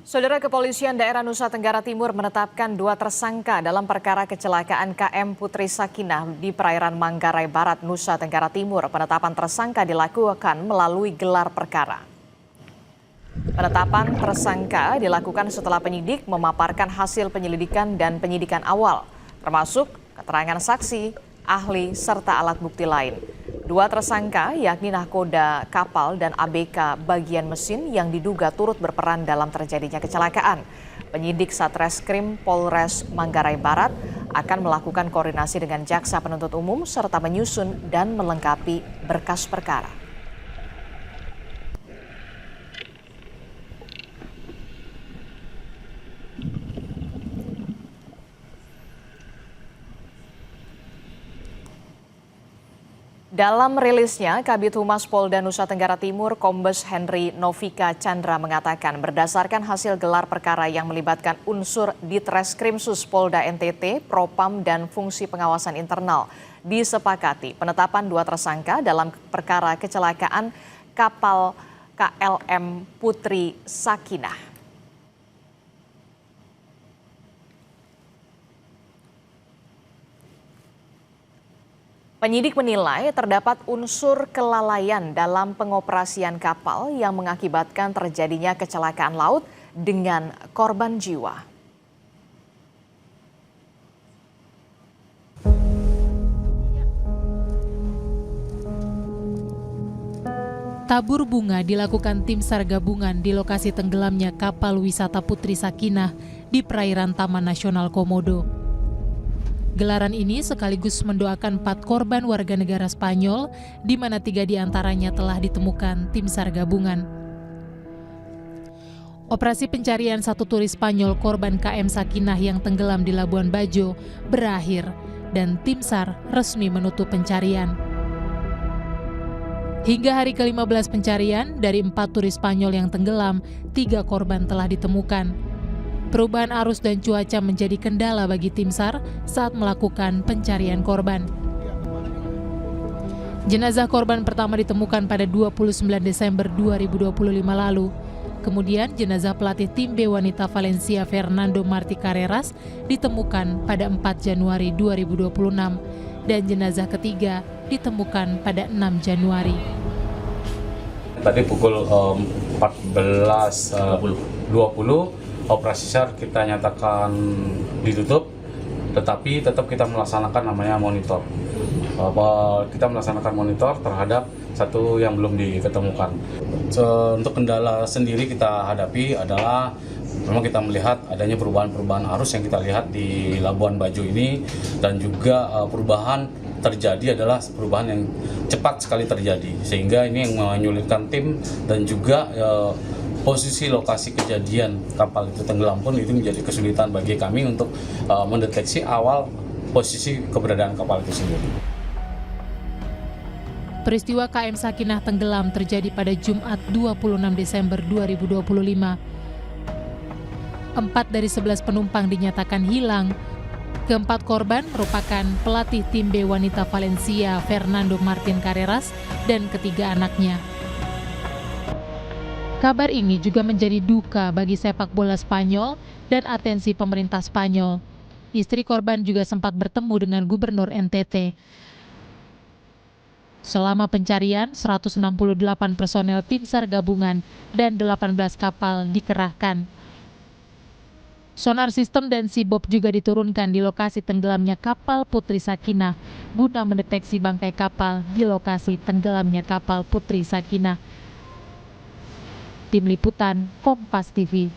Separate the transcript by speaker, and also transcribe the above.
Speaker 1: Saudara, Kepolisian Daerah Nusa Tenggara Timur menetapkan 2 tersangka dalam perkara kecelakaan KM Putri Sakinah di perairan Manggarai Barat, Nusa Tenggara Timur. Penetapan tersangka dilakukan melalui gelar perkara. Penetapan tersangka dilakukan setelah penyidik memaparkan hasil penyelidikan dan penyidikan awal, termasuk keterangan saksi, ahli, serta alat bukti lain. 2 tersangka yakni nahkoda kapal dan ABK bagian mesin yang diduga turut berperan dalam terjadinya kecelakaan. Penyidik Satreskrim Polres Manggarai Barat akan melakukan koordinasi dengan jaksa penuntut umum serta menyusun dan melengkapi berkas perkara. Dalam rilisnya, Kabid Humas Polda Nusa Tenggara Timur, Kombes Henry Novika Chandra mengatakan berdasarkan hasil gelar perkara yang melibatkan unsur Ditreskrimsus Polda NTT, Propam, dan fungsi pengawasan internal, disepakati penetapan 2 tersangka dalam perkara kecelakaan kapal KLM Putri Sakinah. Penyidik menilai terdapat unsur kelalaian dalam pengoperasian kapal yang mengakibatkan terjadinya kecelakaan laut dengan korban jiwa.
Speaker 2: Tabur bunga dilakukan tim SAR gabungan di lokasi tenggelamnya kapal wisata Putri Sakinah di perairan Taman Nasional Komodo. Gelaran ini sekaligus mendoakan 4 korban warga negara Spanyol, di mana 3 diantaranya telah ditemukan tim SAR gabungan. Operasi pencarian 1 turis Spanyol korban KM Sakinah yang tenggelam di Labuan Bajo berakhir dan tim SAR resmi menutup pencarian. Hingga hari ke-15 pencarian, dari 4 turis Spanyol yang tenggelam, 3 korban telah ditemukan. Perubahan arus dan cuaca menjadi kendala bagi tim SAR saat melakukan pencarian korban. Jenazah korban pertama ditemukan pada 29 Desember 2025 lalu. Kemudian jenazah pelatih tim B wanita Valencia Fernando Martí Carreras ditemukan pada 4 Januari 2026 dan jenazah ketiga ditemukan pada 6 Januari.
Speaker 3: Tadi pukul 14.20 operasi SAR kita nyatakan ditutup, tetapi tetap kita melaksanakan namanya monitor. Kita melaksanakan monitor terhadap 1 yang belum diketemukan. Untuk kendala sendiri kita hadapi adalah memang kita melihat adanya perubahan-perubahan arus yang kita lihat di Labuan Bajo ini, dan juga perubahan terjadi adalah perubahan yang cepat sekali terjadi, sehingga ini yang menyulitkan tim, dan juga posisi lokasi kejadian kapal itu tenggelam pun itu menjadi kesulitan bagi kami untuk mendeteksi awal posisi keberadaan kapal itu sendiri.
Speaker 2: Peristiwa KM Sakinah tenggelam terjadi pada Jumat 26 Desember 2025. 4 dari 11 penumpang dinyatakan hilang. Keempat korban merupakan pelatih tim B wanita Valencia Fernando Martí Carreras dan ketiga anaknya. Kabar ini juga menjadi duka bagi sepak bola Spanyol dan atensi pemerintah Spanyol. Istri korban juga sempat bertemu dengan Gubernur NTT. Selama pencarian, 168 personel tim SAR gabungan dan 18 kapal dikerahkan. Sonar sistem dan SIBOP juga diturunkan di lokasi tenggelamnya kapal Putri Sakinah guna mendeteksi bangkai kapal di lokasi tenggelamnya kapal Putri Sakinah. Tim Liputan Kompas TV.